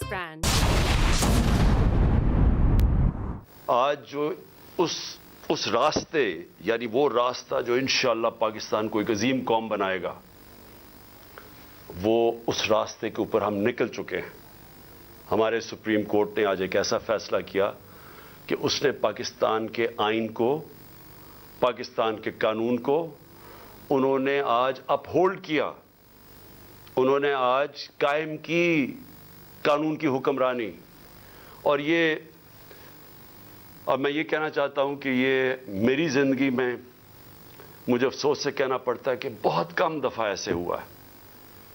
brand. آج جو اس راستے یعنی وہ راستہ جو انشاءاللہ پاکستان کو ایک عظیم قوم بنائے گا، وہ اس راستے کے اوپر ہم نکل چکے ہیں. ہمارے سپریم کورٹ نے آج ایک ایسا فیصلہ کیا کہ اس نے پاکستان کے آئین کو، پاکستان کے قانون کو انہوں نے آج اپ ہولڈ کیا. انہوں نے آج قائم کی قانون کی حکمرانی. اور یہ اب میں یہ کہنا چاہتا ہوں کہ یہ میری زندگی میں مجھے افسوس سے کہنا پڑتا ہے کہ بہت کم دفعہ ایسے ہوا ہے،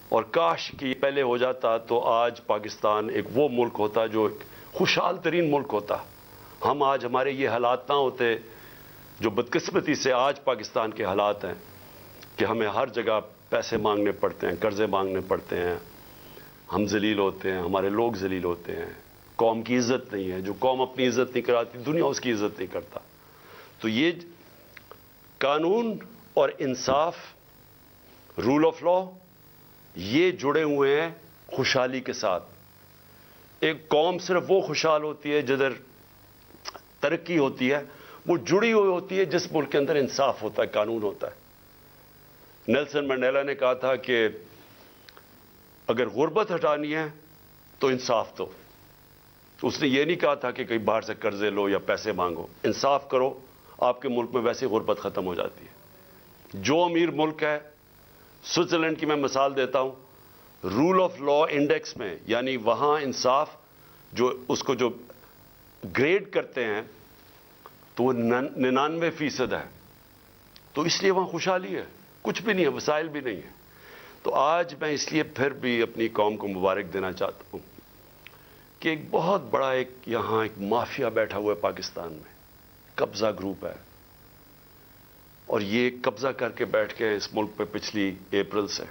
اور کاش کہ یہ پہلے ہو جاتا تو آج پاکستان ایک وہ ملک ہوتا جو ایک خوشحال ترین ملک ہوتا. ہم آج ہمارے یہ حالات نہ ہوتے جو بدقسمتی سے آج پاکستان کے حالات ہیں کہ ہمیں ہر جگہ پیسے مانگنے پڑتے ہیں، قرضے مانگنے پڑتے ہیں، ہم ذلیل ہوتے ہیں، ہمارے لوگ ذلیل ہوتے ہیں، قوم کی عزت نہیں ہے. جو قوم اپنی عزت نہیں کراتی دنیا اس کی عزت نہیں کرتا. تو یہ قانون اور انصاف، رول آف لا، یہ جڑے ہوئے ہیں خوشحالی کے ساتھ. ایک قوم صرف وہ خوشحال ہوتی ہے جدھر ترقی ہوتی ہے، وہ جڑی ہوئی ہوتی ہے جس ملک کے اندر انصاف ہوتا ہے، قانون ہوتا ہے. نیلسن منڈیلا نے کہا تھا کہ اگر غربت ہٹانی ہے تو انصاف دو. اس نے یہ نہیں کہا تھا کہ کہیں باہر سے قرضے لو یا پیسے مانگو. انصاف کرو، آپ کے ملک میں ویسے غربت ختم ہو جاتی ہے. جو امیر ملک ہے، سوئٹزرلینڈ کی میں مثال دیتا ہوں، رول آف لا انڈیکس میں، یعنی وہاں انصاف جو اس کو جو گریڈ کرتے ہیں تو وہ 99% ہے. تو اس لیے وہاں خوشحالی ہے، کچھ بھی نہیں ہے، وسائل بھی نہیں ہے. تو آج میں اس لیے پھر بھی اپنی قوم کو مبارک دینا چاہتا ہوں کہ ایک بہت بڑا یہاں ایک مافیا بیٹھا ہوا ہے پاکستان میں، قبضہ گروپ ہے، اور یہ قبضہ کر کے بیٹھ کے اس ملک پہ پچھلی اپریل سے،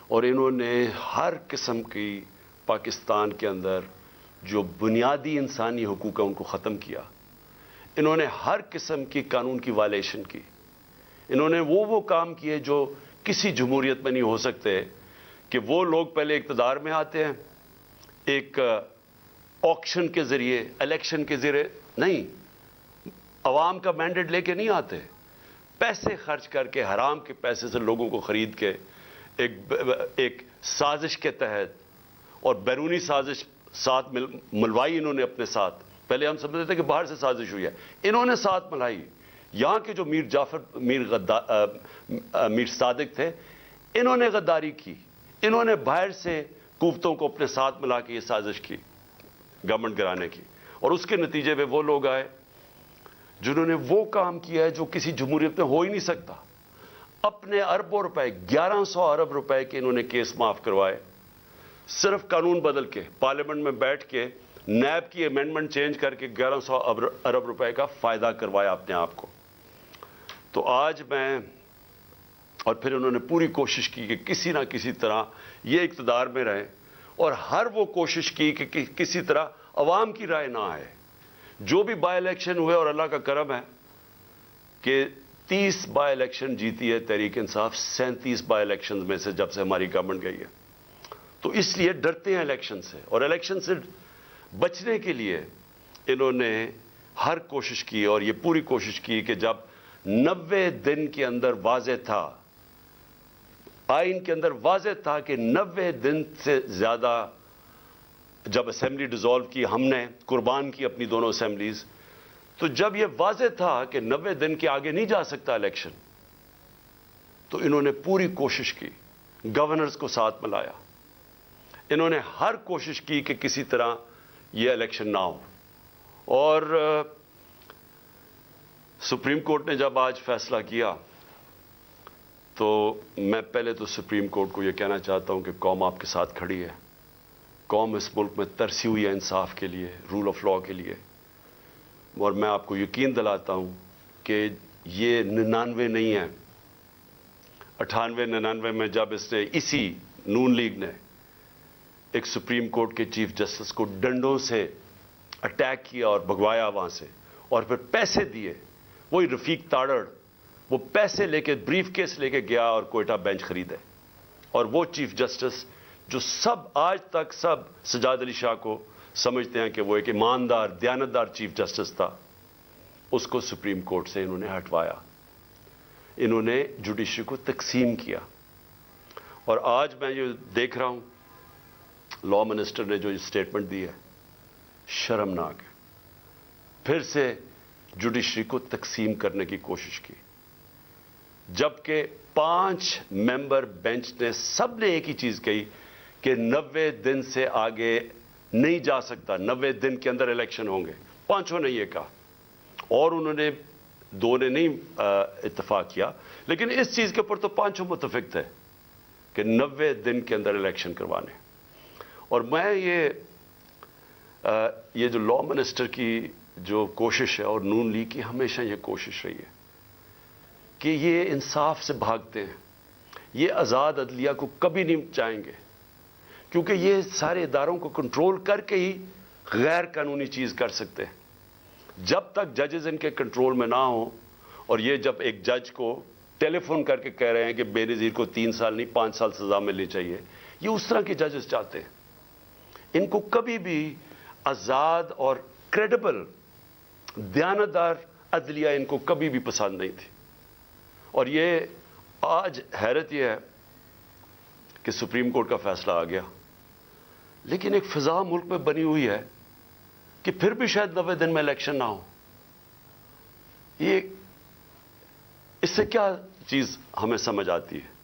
اور انہوں نے ہر قسم کی پاکستان کے اندر جو بنیادی انسانی حقوق ہیں ان کو ختم کیا. انہوں نے ہر قسم کی قانون کی وائلیشن کی. انہوں نے وہ کام کیے جو کسی جمہوریت میں نہیں ہو سکتے، کہ وہ لوگ پہلے اقتدار میں آتے ہیں ایک آکشن کے ذریعے، الیکشن کے ذریعے نہیں، عوام کا مینڈیٹ لے کے نہیں آتے، پیسے خرچ کر کے، حرام کے پیسے سے لوگوں کو خرید کے ایک سازش کے تحت، اور بیرونی سازش ساتھ ملوائی انہوں نے اپنے ساتھ. پہلے ہم سمجھتے تھے کہ باہر سے سازش ہوئی ہے، انہوں نے ساتھ ملائی. یہاں کے جو میر صادق تھے، انہوں نے غداری کی. انہوں نے باہر سے قوتوں کو اپنے ساتھ ملا کے یہ سازش کی گورنمنٹ گرانے کی، اور اس کے نتیجے میں وہ لوگ آئے جنہوں نے وہ کام کیا ہے جو کسی جمہوریت میں ہو ہی نہیں سکتا. اپنے اربوں روپے، 1100 ارب روپے کے انہوں نے کیس معاف کروائے، صرف قانون بدل کے، پارلیمنٹ میں بیٹھ کے نیب کی امینڈمنٹ چینج کر کے 1100 ارب روپے کا فائدہ کروایا اپنے آپ کو. تو آج میں، اور پھر انہوں نے پوری کوشش کی کہ کسی نہ کسی طرح یہ اقتدار میں رہیں، اور ہر وہ کوشش کی کہ کسی طرح عوام کی رائے نہ آئے. جو بھی بائی الیکشن ہوئے، اور اللہ کا کرم ہے کہ 30 بائی الیکشن جیتی ہے تحریک انصاف 37 بائی الیکشن میں سے، جب سے ہماری گورنمنٹ گئی ہے. تو اس لیے ڈرتے ہیں الیکشن سے، اور الیکشن سے بچنے کے لیے انہوں نے ہر کوشش کی، اور یہ پوری کوشش کی کہ جب 90 دن کے اندر واضح تھا، آئین کے اندر واضح تھا کہ 90 دن سے زیادہ، جب اسمبلی ڈیزالو کی، ہم نے قربان کی اپنی دونوں اسمبلیز، تو جب یہ واضح تھا کہ 90 دن کے آگے نہیں جا سکتا الیکشن، تو انہوں نے پوری کوشش کی، گورنرز کو ساتھ ملایا. انہوں نے ہر کوشش کی کہ کسی طرح یہ الیکشن نہ ہو. اور سپریم کورٹ نے جب آج فیصلہ کیا، تو میں پہلے تو سپریم کورٹ کو یہ کہنا چاہتا ہوں کہ قوم آپ کے ساتھ کھڑی ہے. قوم اس ملک میں ترسی ہوئی ہے انصاف کے لیے، رول آف لا کے لیے. اور میں آپ کو یقین دلاتا ہوں کہ یہ 99 نہیں ہے، 98 99 میں جب اس نے، اسی نون لیگ نے ایک سپریم کورٹ کے چیف جسٹس کو ڈنڈوں سے اٹیک کیا اور بھگوایا وہاں سے، اور پھر پیسے دیے. وہی رفیق تاڑڑ، وہ پیسے لے کے، بریف کیس لے کے گیا اور کوئٹہ بینچ خریدے، اور وہ چیف جسٹس جو سب آج تک سب سجاد علی شاہ کو سمجھتے ہیں کہ وہ ایک ایماندار دیانتدار چیف جسٹس تھا، اس کو سپریم کورٹ سے انہوں نے ہٹوایا، انہوں نے جوڈیشری کو تقسیم کیا۔ اور آج میں یہ دیکھ رہا ہوں لا منسٹر نے جو اسٹیٹمنٹ دی ہے شرمناک ہے، پھر سے جوڈیشری کو تقسیم کرنے کی کوشش کی، جبکہ 5 ممبر بینچ نے سب نے ایک ہی چیز کہی کہ 90 دن سے آگے نہیں جا سکتا، 90 دن کے اندر الیکشن ہوں گے، 5 نے یہ کہا، اور انہوں نے 2 نے نہیں اتفاق کیا، لیکن اس چیز کے اوپر تو 5 متفق تھے کہ 90 دن کے اندر الیکشن کروانے۔ اور میں یہ جو لا منسٹر کی جو کوشش ہے اور نون لیگ کی ہمیشہ یہ کوشش رہی ہے کہ یہ انصاف سے بھاگتے ہیں، یہ آزاد عدلیہ کو کبھی نہیں چاہیں گے، کیونکہ یہ سارے اداروں کو کنٹرول کر کے ہی غیر قانونی چیز کر سکتے ہیں۔ جب تک ججز ان کے کنٹرول میں نہ ہوں، اور یہ جب ایک جج کو ٹیلی فون کر کے کہہ رہے ہیں کہ بے نظیر کو 3 سال نہیں 5 سال سزا ملنی چاہیے، یہ اس طرح کے ججز چاہتے ہیں۔ ان کو کبھی بھی آزاد اور کریڈیبل دیانتدار عدلیہ ان کو کبھی بھی پسند نہیں تھی۔ اور یہ آج حیرت یہ ہے کہ سپریم کورٹ کا فیصلہ آ گیا، لیکن ایک فضا ملک میں بنی ہوئی ہے کہ پھر بھی شاید 90 دن میں الیکشن نہ ہو۔ یہ اس سے کیا چیز ہمیں سمجھ آتی ہے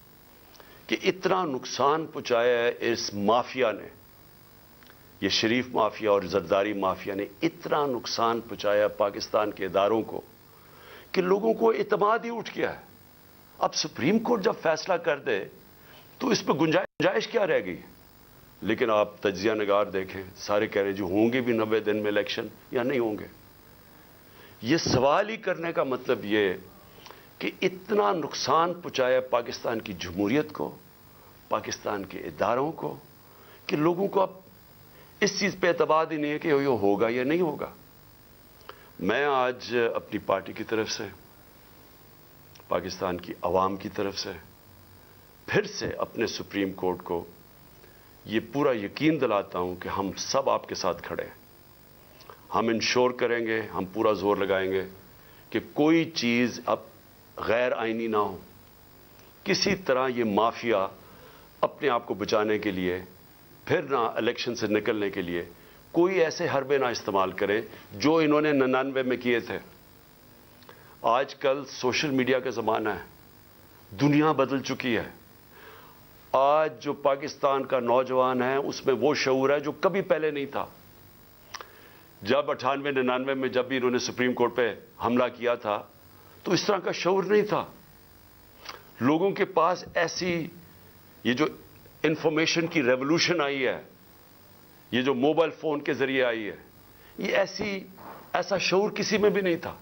کہ اتنا نقصان پہنچایا ہے اس مافیا نے، یہ شریف مافیا اور زرداری مافیا نے اتنا نقصان پہنچایا پاکستان کے اداروں کو کہ لوگوں کو اعتماد ہی اٹھ گیا ہے۔ اب سپریم کورٹ جب فیصلہ کر دے تو اس پہ گنجائش کیا رہ گئی؟ لیکن آپ تجزیہ نگار دیکھیں، سارے کہہ رہے جو ہوں گے بھی 90 دن میں الیکشن یا نہیں ہوں گے۔ یہ سوال ہی کرنے کا مطلب یہ کہ اتنا نقصان پہنچایا پاکستان کی جمہوریت کو، پاکستان کے اداروں کو، کہ لوگوں کو اب اس چیز پہ اعتماد ہی نہیں ہے کہ یہ ہوگا یا نہیں ہوگا۔ میں آج اپنی پارٹی کی طرف سے، پاکستان کی عوام کی طرف سے پھر سے اپنے سپریم کورٹ کو یہ پورا یقین دلاتا ہوں کہ ہم سب آپ کے ساتھ کھڑے ہیں۔ ہم انشور کریں گے، ہم پورا زور لگائیں گے کہ کوئی چیز اب غیر آئینی نہ ہو، کسی طرح یہ مافیا اپنے آپ کو بچانے کے لیے، پھر نہ الیکشن سے نکلنے کے لیے کوئی ایسے حربے نہ استعمال کریں جو انہوں نے 99 میں کیے تھے۔ آج کل سوشل میڈیا کا زمانہ ہے، دنیا بدل چکی ہے۔ آج جو پاکستان کا نوجوان ہے اس میں وہ شعور ہے جو کبھی پہلے نہیں تھا۔ جب 98 99 میں جب بھی انہوں نے سپریم کورٹ پہ حملہ کیا تھا تو اس طرح کا شعور نہیں تھا۔ لوگوں کے پاس ایسی یہ جو انفارمیشن کی ریولوشن آئی ہے، یہ جو موبائل فون کے ذریعے آئی ہے، یہ ایسا شعور کسی میں بھی نہیں تھا۔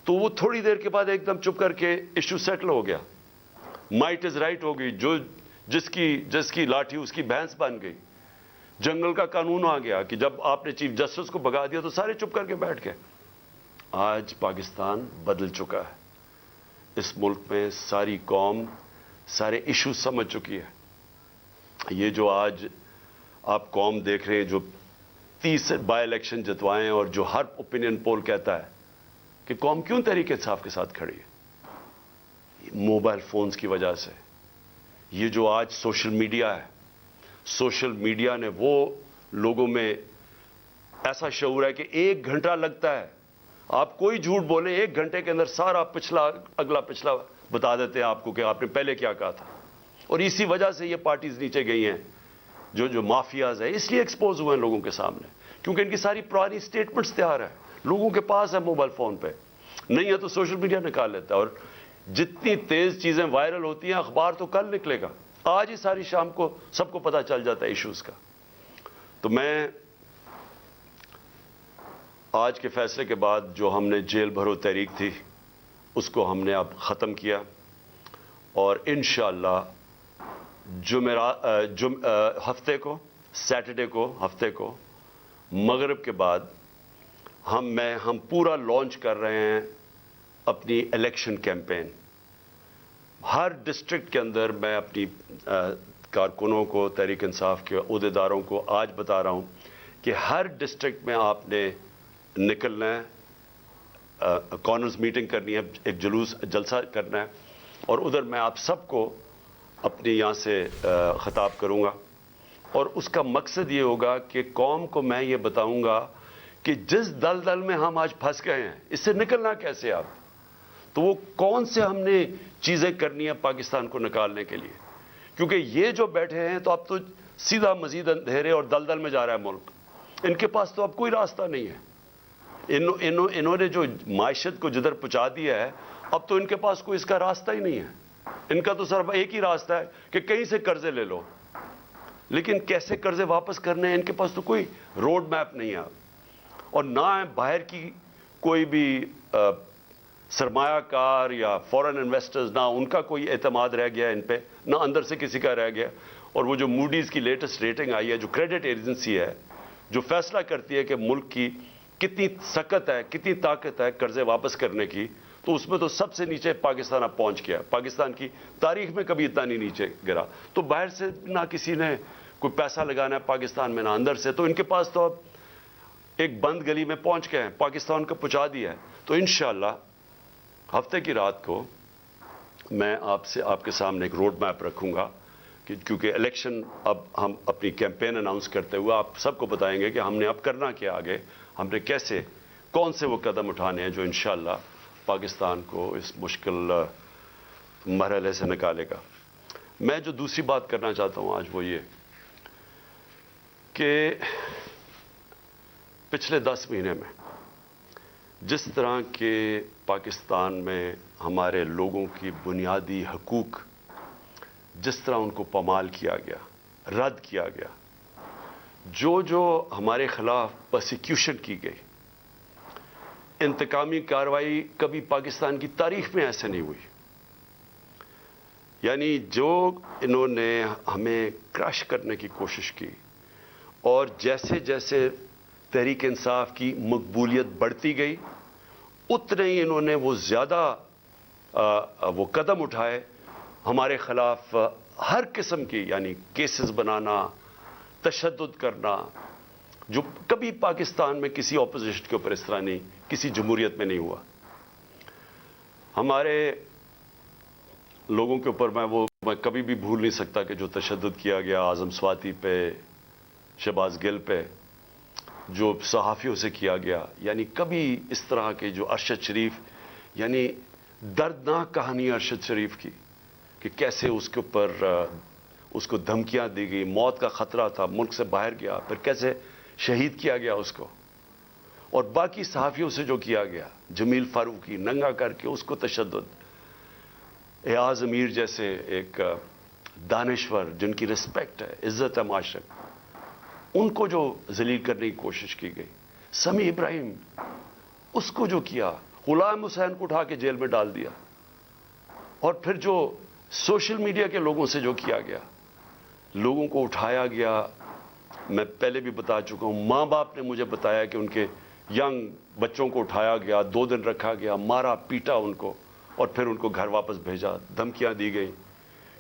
تو وہ تھوڑی دیر کے بعد ایک دم چپ کر کے ایشو سیٹل ہو گیا، مائٹ از رائٹ ہو گئی، جو جس کی لاٹھی اس کی بھینس بن گئی، جنگل کا قانون آ گیا کہ جب آپ نے چیف جسٹس کو بھگا دیا تو سارے چپ کر کے بیٹھ گئے۔ آج پاکستان بدل چکا ہے، اس ملک میں ساری قوم سارے ایشو سمجھ چکی ہے۔ یہ جو آج آپ قوم دیکھ رہے ہیں جو 30 بائی الیکشن جتوائے اور جو ہر اوپینین پول کہتا ہے کہ قوم کیوں تحریک انصاف کے ساتھ کھڑی ہے، موبائل فونز کی وجہ سے۔ یہ جو آج سوشل میڈیا ہے، سوشل میڈیا نے وہ لوگوں میں ایسا شعور ہے کہ 1 گھنٹہ لگتا ہے، آپ کوئی جھوٹ بولیں 1 گھنٹے کے اندر سارا اگلا پچھلا بتا دیتے ہیں آپ کو کہ آپ نے پہلے کیا کہا تھا۔ اور اسی وجہ سے یہ پارٹیز نیچے گئی ہیں، جو مافیاز ہیں اس لیے ایکسپوز ہوئے ہیں لوگوں کے سامنے، کیونکہ ان کی ساری پرانی سٹیٹمنٹس تیار ہیں، لوگوں کے پاس ہے موبائل فون پہ، نہیں ہے تو سوشل میڈیا نکال لیتا ہے۔ اور جتنی تیز چیزیں وائرل ہوتی ہیں، اخبار تو کل نکلے گا، آج ہی ساری شام کو سب کو پتہ چل جاتا ہے ایشوز کا۔ تو میں آج کے فیصلے کے بعد جو ہم نے جیل بھرو تحریک تھی اس کو ہم نے اب ختم کیا، اور انشاءاللہ ہفتے کو مغرب کے بعد ہم پورا لانچ کر رہے ہیں اپنی الیکشن کیمپین۔ ہر ڈسٹرکٹ کے اندر میں اپنی کارکنوں کو, تحریک انصاف کے عہدیداروں کو آج بتا رہا ہوں کہ ہر ڈسٹرکٹ میں آپ نے نکلنا ہے, کارنرز میٹنگ کرنی ہے, ایک جلسہ کرنا ہے, اور ادھر میں آپ سب کو اپنے یہاں سے خطاب کروں گا, اور اس کا مقصد یہ ہوگا کہ قوم کو میں یہ بتاؤں گا کہ جس دلدل میں ہم آج پھنس گئے ہیں اس سے نکلنا کیسے آپ, تو وہ کون سے ہم نے چیزیں کرنی ہیں پاکستان کو نکالنے کے لیے, کیونکہ یہ جو بیٹھے ہیں تو اب تو سیدھا مزید اندھیرے اور دلدل میں جا رہا ہے ملک, ان کے پاس تو اب کوئی راستہ نہیں ہے. انہوں نے جو معیشت کو جدھر پہنچا دیا ہے, اب تو ان کے پاس کوئی اس کا راستہ ہی نہیں ہے. ان کا تو صرف ایک ہی راستہ ہے کہ کہیں سے قرضے لے لو, لیکن کیسے قرضے واپس کرنے ہیں ان کے پاس تو کوئی روڈ میپ نہیں ہے, اور نہ باہر کی کوئی بھی سرمایہ کار یا فورن انویسٹرز, نہ ان کا کوئی اعتماد رہ گیا ان پہ, نہ اندر سے کسی کا رہ گیا. اور وہ جو موڈیز کی لیٹسٹ ریٹنگ آئی ہے, جو کریڈٹ ایجنسی ہے جو فیصلہ کرتی ہے کہ ملک کی کتنی سکت ہے, کتنی طاقت ہے قرضے واپس کرنے کی, تو اس میں تو سب سے نیچے پاکستان اب پہنچ گیا. پاکستان کی تاریخ میں کبھی اتنا نہیں نیچے گرا. تو باہر سے نہ کسی نے کوئی پیسہ لگانا ہے پاکستان میں, نہ اندر سے, تو ان کے پاس تو اب ایک بند گلی میں پہنچ گئے ہیں, پاکستان کو پہنچا دیا ہے. تو انشاءاللہ ہفتے کی رات کو میں آپ کے سامنے ایک روڈ میپ رکھوں گا, کیونکہ الیکشن اب ہم اپنی کیمپین اناؤنس کرتے ہوئے آپ سب کو بتائیں گے کہ ہم نے اب کرنا کیا, آگے ہم نے کیسے, کون سے وہ قدم اٹھانے ہیں جو انشاءاللہ پاکستان کو اس مشکل مرحلے سے نکالے گا. میں جو دوسری بات کرنا چاہتا ہوں آج وہ یہ کہ پچھلے 10 مہینے میں جس طرح کے پاکستان میں ہمارے لوگوں کی بنیادی حقوق جس طرح ان کو پامال کیا گیا, رد کیا گیا, جو ہمارے خلاف پرسیکیوشن کی گئی, انتقامی کارروائی کبھی پاکستان کی تاریخ میں ایسے نہیں ہوئی. یعنی جو انہوں نے ہمیں کرش کرنے کی کوشش کی, اور جیسے جیسے تحریک انصاف کی مقبولیت بڑھتی گئی اتنے ہی انہوں نے وہ زیادہ وہ قدم اٹھائے ہمارے خلاف ہر قسم کی, یعنی کیسز بنانا, تشدد کرنا, جو کبھی پاکستان میں کسی اپوزیشن کے اوپر اس طرح نہیں, کسی جمہوریت میں نہیں ہوا. ہمارے لوگوں کے اوپر میں کبھی بھی بھول نہیں سکتا کہ جو تشدد کیا گیا اعظم سواتی پہ, شہباز گل پہ, جو صحافیوں سے کیا گیا, یعنی کبھی اس طرح کے جو ارشد شریف, یعنی دردناک کہانی ارشد شریف کی کہ کیسے اس کے اوپر اس کو دھمکیاں دی گئی, موت کا خطرہ تھا, ملک سے باہر گیا, پھر کیسے شہید کیا گیا اس کو, اور باقی صحافیوں سے جو کیا گیا, جمیل فاروقی ننگا کر کے اس کو تشدد, ایاز امیر جیسے ایک دانشور جن کی رسپیکٹ ہے, عزت ہے معاشرے میں, ان کو جو ذلیل کرنے کی کوشش کی گئی, سمیع ابراہیم اس کو جو کیا, غلام حسین کو اٹھا کے جیل میں ڈال دیا, اور پھر جو سوشل میڈیا کے لوگوں سے جو کیا گیا, لوگوں کو اٹھایا گیا. میں پہلے بھی بتا چکا ہوں, ماں باپ نے مجھے بتایا کہ ان کے ینگ بچوں کو اٹھایا گیا, 2 دن رکھا گیا, مارا پیٹا ان کو, اور پھر ان کو گھر واپس بھیجا, دھمکیاں دی گئیں,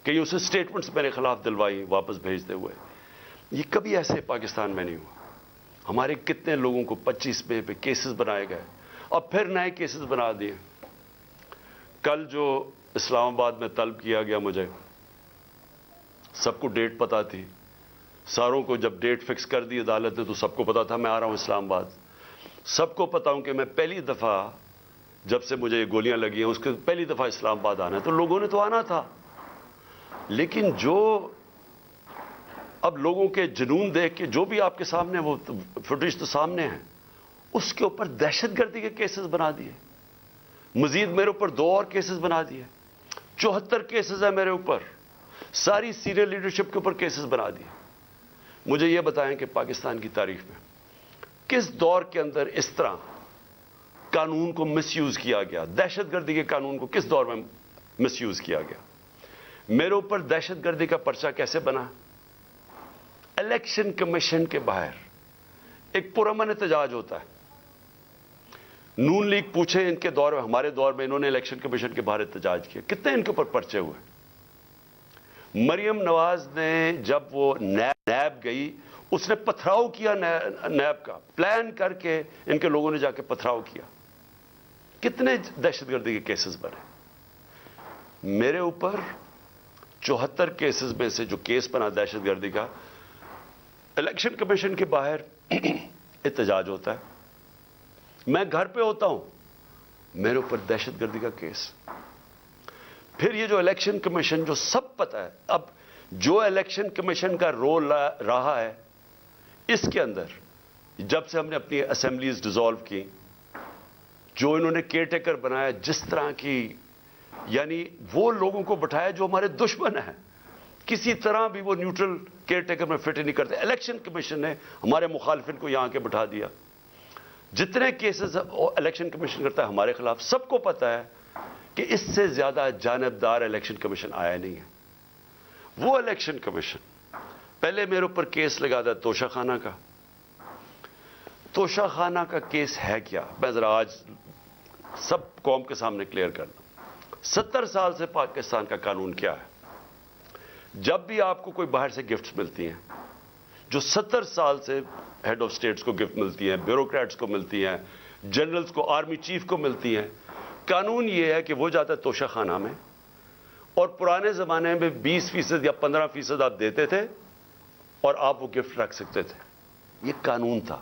کئی اسے سٹیٹمنٹس میرے خلاف دلوائی واپس بھیجتے ہوئے. یہ کبھی ایسے پاکستان میں نہیں ہوا. ہمارے کتنے لوگوں کو 25 میں پہ کیسز بنائے گئے, اب پھر نئے کیسز بنا دیے. کل جو اسلام آباد میں طلب کیا گیا مجھے, سب کو ڈیٹ پتا تھی, ساروں کو جب ڈیٹ فکس کر دی عدالت نے تو سب کو پتا تھا میں آ رہا ہوں اسلام آباد. سب کو پتا ہوں کہ میں پہلی دفعہ جب سے مجھے یہ گولیاں لگی ہیں اس کے پہلی دفعہ اسلام آباد آنا ہے, تو لوگوں نے تو آنا تھا, لیکن جو اب لوگوں کے جنون دیکھ کے, جو بھی آپ کے سامنے وہ فوٹیج تو سامنے ہیں, اس کے اوپر دہشت گردی کے کیسز بنا دیے, مزید میرے اوپر 2 اور کیسز بنا دیے, 74 کیسز ہیں میرے اوپر, ساری سینئر لیڈرشپ کے اوپر کیسز بنا دیے. مجھے یہ بتائیں کہ پاکستان کی تاریخ میں کس دور کے اندر اس طرح قانون کو مس یوز کیا گیا, دہشت گردی کے قانون کو کس دور میں مس یوز کیا گیا. میرے اوپر دہشت گردی کا پرچہ کیسے بنا؟ الیکشن کمیشن کے باہر ایک پرامن احتجاج ہوتا ہے. نون لیگ پوچھے ان کے دور میں, ہمارے دور میں انہوں نے الیکشن کمیشن کے باہر احتجاج کیا, کتنے ان کے اوپر پرچے ہوئے. مریم نواز نے جب وہ نیب گئی, اس نے پتھراؤ کیا نیب کا, پلان کر کے ان کے لوگوں نے جا کے پتھراؤ کیا. کتنے دہشت گردی کے کیسز بنے. میرے اوپر 74 کیسز میں سے جو کیس بنا دہشت گردی کا, الیکشن کمیشن کے باہر احتجاج ہوتا ہے, میں گھر پہ ہوتا ہوں, میرے اوپر دہشت گردی کا کیس. پھر یہ جو الیکشن کمیشن جو سب پتہ ہے, اب جو الیکشن کمیشن کا رول رہا ہے اس کے اندر, جب سے ہم نے اپنی اسمبلیز ڈیزالو کی, جو انہوں نے کیئر ٹیکر بنایا, جس طرح کی, یعنی وہ لوگوں کو بٹھایا جو ہمارے دشمن ہیں, کسی طرح بھی وہ نیوٹرل کیئر ٹیکر میں فٹ نہیں کرتے. الیکشن کمیشن نے ہمارے مخالفین کو یہاں کے بٹھا دیا. جتنے کیسز الیکشن کمیشن کرتا ہے ہمارے خلاف, سب کو پتا ہے کہ اس سے زیادہ جانبدار الیکشن کمیشن آیا نہیں ہے. وہ الیکشن کمیشن پہلے میرے اوپر کیس لگا تھا توشہ خانہ کا. توشہ خانہ کا کیس ہے کیا, میں ذرا آج سب قوم کے سامنے کلیئر کر دوں. 70 سال سے پاکستان کا قانون کیا ہے, جب بھی آپ کو کوئی باہر سے گفٹس ملتی ہیں, جو 70 سال سے ہیڈ آف سٹیٹس کو گفٹ ملتی ہیں, بیوروکریٹس کو ملتی ہیں, جنرلز کو, آرمی چیف کو ملتی ہیں, قانون یہ ہے کہ وہ جاتا ہے توشہ خانہ میں, اور پرانے زمانے میں 20% یا 15% آپ دیتے تھے اور آپ وہ گفٹ رکھ سکتے تھے. یہ قانون تھا.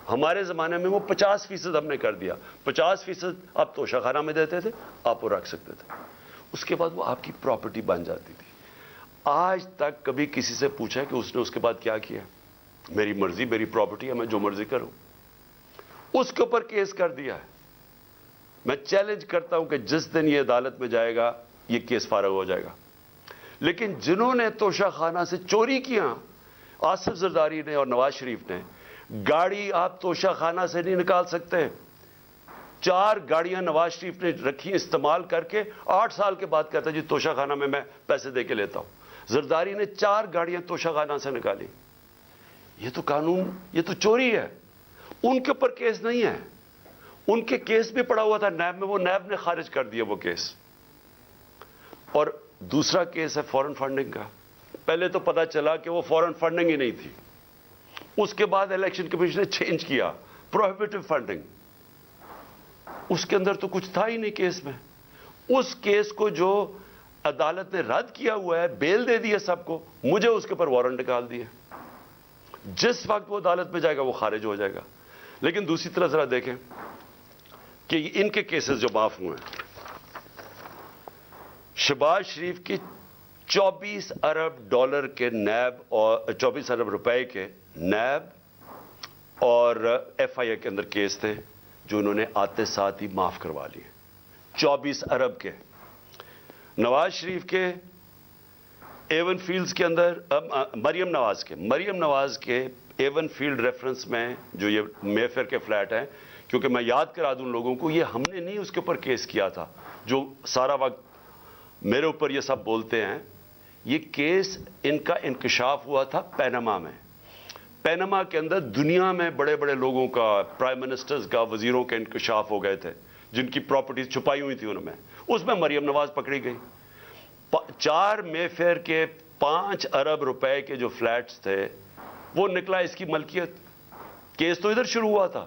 ہمارے زمانے میں وہ 50% ہم نے کر دیا. 50% آپ توشہ خانہ میں دیتے تھے, آپ وہ رکھ سکتے تھے. اس کے بعد وہ آپ کی پراپرٹی بن جاتی تھی. آج تک کبھی کسی سے پوچھا کہ اس نے اس کے بعد کیا کیا؟ میری مرضی, میری پراپرٹی ہے, میں جو مرضی کروں. اس کے اوپر کیس کر دیا ہے. میں چیلنج کرتا ہوں کہ جس دن یہ عدالت میں جائے گا یہ کیس فارغ ہو جائے گا. لیکن جنہوں نے توشہ خانہ سے چوری کیا, آصف زرداری نے اور نواز شریف نے, گاڑی آپ توشہ خانہ سے نہیں نکال سکتے. 4 گاڑیاں نواز شریف نے رکھی استعمال کر کے, 8 سال کے بعد کہتا جی توشہ خانہ میں پیسے دے کے لیتا ہوں. زرداری نے 4 گاڑیاں توشہ خانہ سے نکالی. یہ تو قانون, یہ تو چوری ہے. ان کے اوپر کیس نہیں ہے. ان کے کیس بھی پڑا ہوا تھا نیب میں, وہ نیب نے خارج کر دیا وہ کیس. اور دوسرا کیس ہے فورن فنڈنگ کا. پہلے تو پتا چلا کہ وہ فورن فنڈنگ ہی نہیں تھی. اس کے بعد الیکشن کمیشن نے چینج کیا, پروہیبٹیو فنڈنگ. اس کے اندر تو کچھ تھا ہی نہیں کیس میں. اس کیس کو جو عدالت نے رد کیا ہوا ہے, بیل دے دی ہے سب کو, مجھے اس کے اوپر وارنٹ نکال دیے. جس وقت وہ عدالت میں جائے گا وہ خارج ہو جائے گا. لیکن دوسری طرح ذرا دیکھیں کہ ان کے کیسز جو معاف ہوئے ہیں, شہباز شریف کی 24 ارب ڈالر کے نیب, اور 24 ارب روپے کے نیب اور ایف آئی اے کے اندر کیس تھے, جو انہوں نے آتے ساتھ ہی معاف کروا لیے. 24 ارب کے. نواز شریف کے ایون فیلڈز کے اندر, مریم نواز کے ایون فیلڈ ریفرنس میں جو یہ مے فیئر کے فلیٹ ہیں, کیونکہ میں یاد کرا دوں لوگوں کو, یہ ہم نے نہیں اس کے اوپر کیس کیا تھا جو سارا وقت میرے اوپر یہ سب بولتے ہیں. یہ کیس ان کا انکشاف ہوا تھا پینما میں. پینما کے اندر دنیا میں بڑے بڑے لوگوں کا, پرائم منسٹرز کا, وزیروں کے انکشاف ہو گئے تھے جن کی پراپرٹیز چھپائی ہوئی تھی ان میں. اس میں مریم نواز پکڑی گئی. 4 مے فیئر کے 5 ارب روپے کے جو فلیٹس تھے وہ نکلا اس کی ملکیت. کیس تو ادھر شروع ہوا تھا,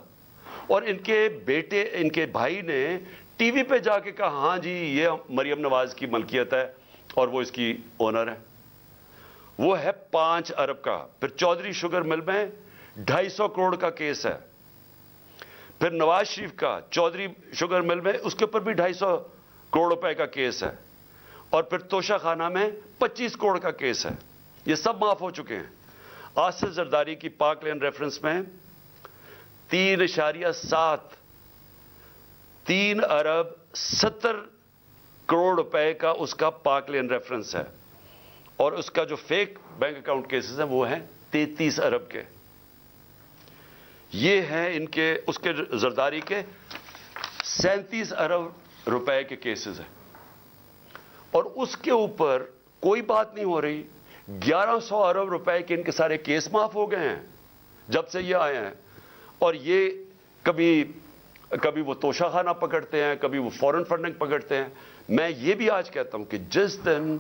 اور ان کے بیٹے, ان کے بھائی نے ٹی وی پہ جا کے کہا ہاں جی یہ مریم نواز کی ملکیت ہے اور وہ اس کی اونر ہے. وہ ہے 5 ارب کا. پھر چودھری شوگر مل میں 250 کروڑ کا کیس ہے. پھر نواز شریف کا چودھری شوگر مل میں, اس کے اوپر بھی 250 کروڑ روپے کا کیس ہے. اور پھر توشہ خانہ میں 25 کروڑ کا کیس ہے. یہ سب معاف ہو چکے ہیں. آصف زرداری کی پاک لین ریفرنس میں 3 ارب 70 کروڑ روپے کا اس کا پاک لین ریفرنس ہے, اور اس کا جو فیک بینک اکاؤنٹ کیسز ہیں وہ ہیں 33 ارب کے. یہ ہیں ان کے, اس کے زرداری کے 37 ارب روپے کے کیسز ہیں. اور اس کے اوپر کوئی بات نہیں ہو رہی. 1100 ارب روپے کے ان کے سارے کیس معاف ہو گئے ہیں جب سے یہ آئے ہیں. اور یہ کبھی وہ توشہ خانہ پکڑتے ہیں, کبھی وہ فورن فنڈنگ پکڑتے ہیں. میں یہ بھی آج کہتا ہوں کہ جس دن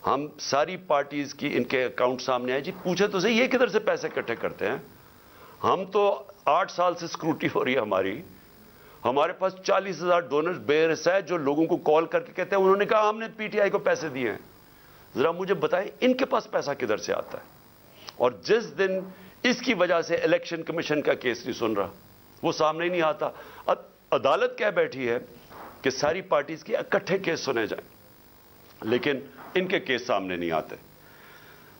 ہم ساری پارٹیز کی ان کے اکاؤنٹ سامنے آئے. جی پوچھے تو صحیح یہ کدھر سے پیسے اکٹھے کرتے ہیں؟ ہم تو 8 سال سے اسکروٹی ہو رہی ہے ہماری. ہمارے پاس 40,000 ڈونرز بیرس ہے جو لوگوں کو کال کر کے کہتے ہیں انہوں نے کہا ہم نے پی ٹی آئی کو پیسے دیے ہیں. ذرا مجھے بتائیں ان کے پاس پیسہ کدھر سے آتا ہے؟ اور جس دن اس کی وجہ سے الیکشن کمیشن کا کیس نہیں سن رہا, وہ سامنے ہی نہیں آتا. عدالت کہہ بیٹھی ہے کہ ساری پارٹیز کے اکٹھے کیس سنے جائیں, لیکن ان کے کیس سامنے نہیں آتے.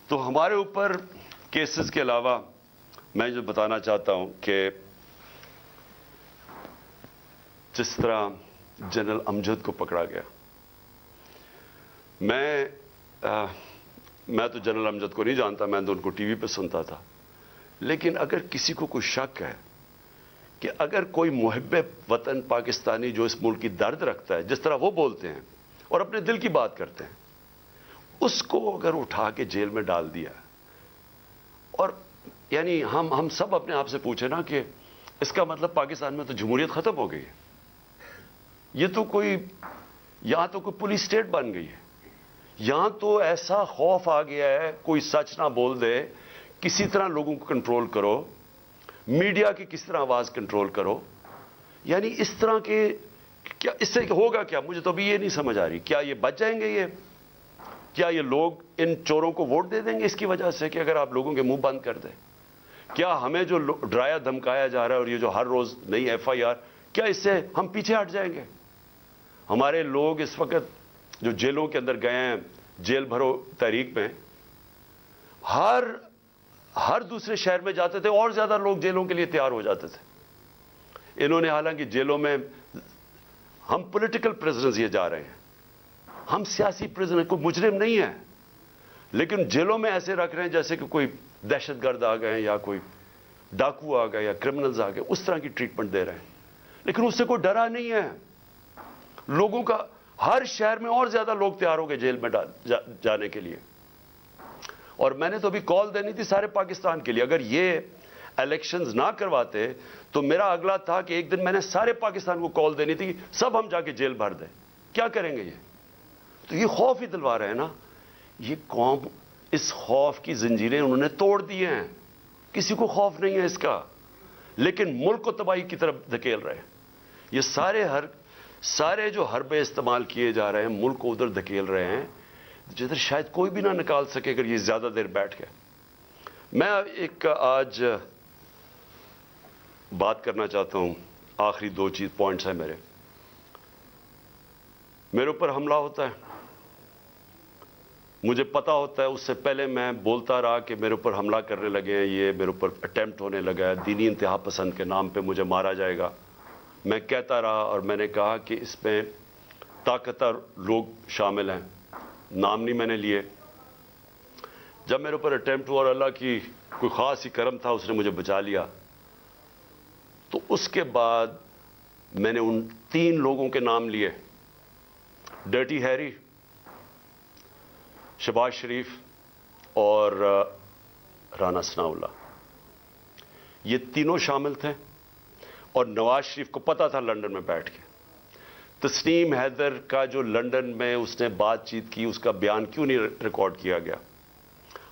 تو ہمارے اوپر کیسز کے علاوہ میں جو بتانا چاہتا ہوں کہ جس طرح جنرل امجد کو پکڑا گیا, میں تو جنرل امجد کو نہیں جانتا, میں تو ان کو ٹی وی پہ سنتا تھا. لیکن اگر کسی کو کوئی شک ہے کہ اگر کوئی محب وطن پاکستانی جو اس ملک کی درد رکھتا ہے, جس طرح وہ بولتے ہیں اور اپنے دل کی بات کرتے ہیں, اس کو اگر اٹھا کے جیل میں ڈال دیا, اور یعنی ہم سب اپنے آپ سے پوچھیں نا کہ اس کا مطلب پاکستان میں تو جمہوریت ختم ہو گئی ہے. یہ تو کوئی یہاں تو کوئی پولیس اسٹیٹ بن گئی ہے. یہاں تو ایسا خوف آ گیا ہے, کوئی سچ نہ بول دے, کسی طرح لوگوں کو کنٹرول کرو, میڈیا کی کس طرح آواز کنٹرول کرو. یعنی اس طرح کے کیا اس سے ہوگا کیا؟ مجھے تو ابھی یہ نہیں سمجھ آ رہی. کیا یہ بچ جائیں گے؟ کیا یہ لوگ ان چوروں کو ووٹ دے دیں گے اس کی وجہ سے کہ اگر آپ لوگوں کے منہ بند کر دیں؟ کیا ہمیں جو ڈرایا دھمکایا جا رہا ہے اور یہ جو ہر روز نئی ایف آئی آر, کیا اس سے ہم پیچھے ہٹ جائیں گے؟ ہمارے لوگ اس وقت جو جیلوں کے اندر گئے ہیں, جیل بھرو تحریک میں, ہر دوسرے شہر میں جاتے تھے اور زیادہ لوگ جیلوں کے لیے تیار ہو جاتے تھے. انہوں نے حالانکہ جیلوں میں ہم پولیٹیکل پرزنرز یہ جا رہے ہیں, ہم سیاسی پرزنر, کوئی مجرم نہیں ہے, لیکن جیلوں میں ایسے رکھ رہے ہیں جیسے کہ کوئی دہشت گرد آ گئے یا کوئی ڈاکو آ گئے یا کرمنلز آ گئے, اس طرح کی ٹریٹمنٹ دے رہے ہیں. لیکن اس سے کوئی ڈرا نہیں ہے. لوگوں کا ہر شہر میں اور زیادہ لوگ تیار ہو گئے جیل میں جانے کے لیے. اور میں نے تو ابھی کال دینی تھی سارے پاکستان کے لیے. اگر یہ الیکشنز نہ کرواتے تو میرا اگلا تھا کہ ایک دن میں نے سارے پاکستان کو کال دینی تھی, سب ہم جا کے جیل بھر دیں. کیا کریں گے یہ؟ تو یہ خوف ہی دلوا رہے ہیں نا. یہ قوم اس خوف کی زنجیریں انہوں نے توڑ دی ہیں. کسی کو خوف نہیں ہے اس کا, لیکن ملک کو تباہی کی طرف دھکیل رہے ہیں. یہ سارے جو حربے استعمال کیے جا رہے ہیں ملک کو ادھر دھکیل رہے ہیں جدھر شاید کوئی بھی نہ نکال سکے اگر یہ زیادہ دیر بیٹھ گئے. میں ایک آج بات کرنا چاہتا ہوں, آخری 2 پوائنٹس ہیں میرے اوپر حملہ ہوتا ہے, مجھے پتا ہوتا ہے, اس سے پہلے میں بولتا رہا کہ میرے اوپر حملہ کرنے لگے ہیں, یہ میرے اوپر اٹیمپٹ ہونے لگا ہے, دینی انتہا پسند کے نام پہ مجھے مارا جائے گا. میں کہتا رہا اور میں نے کہا کہ اس میں طاقتور لوگ شامل ہیں, نام نہیں میں نے لیے. جب میرے اوپر اٹیمپٹ ہوا اور اللہ کی کوئی خاص ہی کرم تھا, اس نے مجھے بچا لیا, تو اس کے بعد میں نے ان 3 لوگوں کے نام لیے, ڈرٹی ہیری, شہباز شریف اور رانا ثناء اللہ. یہ تینوں شامل تھے. اور نواز شریف کو پتا تھا لندن میں بیٹھ کے. تسنیم حیدر کا جو لندن میں اس نے بات چیت کی, اس کا بیان کیوں نہیں ریکارڈ کیا گیا؟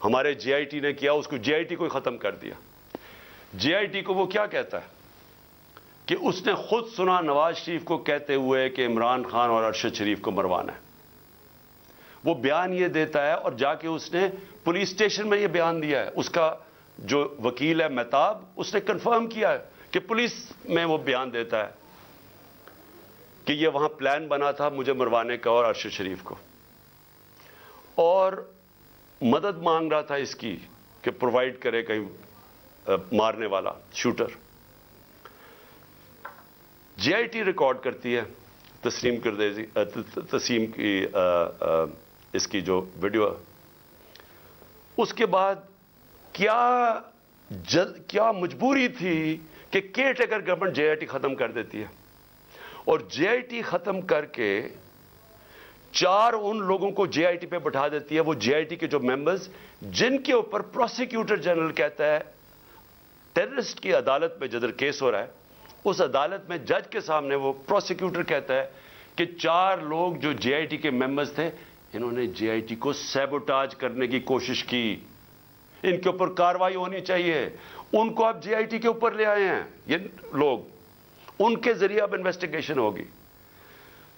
ہمارے جے آئی ٹی نے کیا, اس کو جے آئی ٹی کو ختم کر دیا. جے آئی ٹی کو وہ کیا کہتا ہے کہ اس نے خود سنا نواز شریف کو کہتے ہوئے کہ عمران خان اور ارشد شریف کو مروانا ہے. وہ بیان یہ دیتا ہے اور جا کے اس نے پولیس اسٹیشن میں یہ بیان دیا ہے. اس کا جو وکیل ہے مہتاب, اس نے کنفرم کیا ہے کہ پولیس میں وہ بیان دیتا ہے کہ یہ وہاں پلان بنا تھا مجھے مروانے کا اور ارشد شریف کو, اور مدد مانگ رہا تھا اس کی کہ پرووائڈ کرے کہیں مارنے والا shooter. J I T record کرتی ہے تسیم کی اس کی جو ویڈیو. اس کے بعد کیا مجبوری تھی کہ care taker government J I T ختم کر دیتی ہے, اور جے آئی ٹی ختم کر کے 4 ان لوگوں کو جے آئی ٹی پہ بٹھا دیتی ہے, وہ جے آئی ٹی کے جو ممبرز جن کے اوپر پروسیکیوٹر جنرل کہتا ہے ٹیررسٹ کی عدالت میں جدھر کیس ہو رہا ہے, اس عدالت میں جج کے سامنے وہ پروسیکیوٹر کہتا ہے کہ 4 لوگ جو جے آئی ٹی کے ممبرز تھے انہوں نے جے آئی ٹی کو سیبوٹاج کرنے کی کوشش کی. ان کے اوپر کارروائی ہونی چاہیے. ان کو آپ جے آئی ٹی کے اوپر لے آئے ہیں یہ لوگ, ان کے ذریعے اب انویسٹیگیشن ہوگی.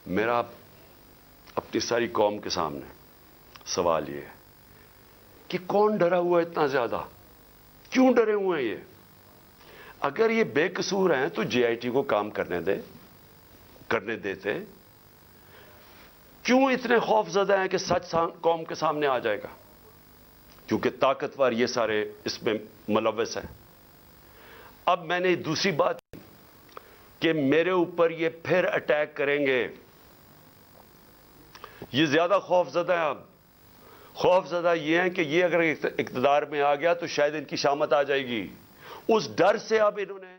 میرا اپنی ساری قوم کے سامنے سوال یہ ہے کہ کون ڈرا ہوا ہے اتنا زیادہ؟ کیوں ڈرے ہوئے ہیں یہ؟ اگر یہ بے قصور ہیں تو جے آئی ٹی کو کام کرنے دیتے. کیوں اتنے خوف زدہ ہیں کہ سچ قوم کے سامنے آ جائے گا؟ کیونکہ طاقتور یہ سارے اس میں ملوث ہیں. اب میں نے دوسری بات کہ میرے اوپر یہ پھر اٹیک کریں گے, یہ زیادہ خوف زدہ ہیں. اب خوف زدہ یہ ہیں کہ یہ اگر اقتدار میں آ گیا تو شاید ان کی شامت آ جائے گی. اس ڈر سے اب انہوں نے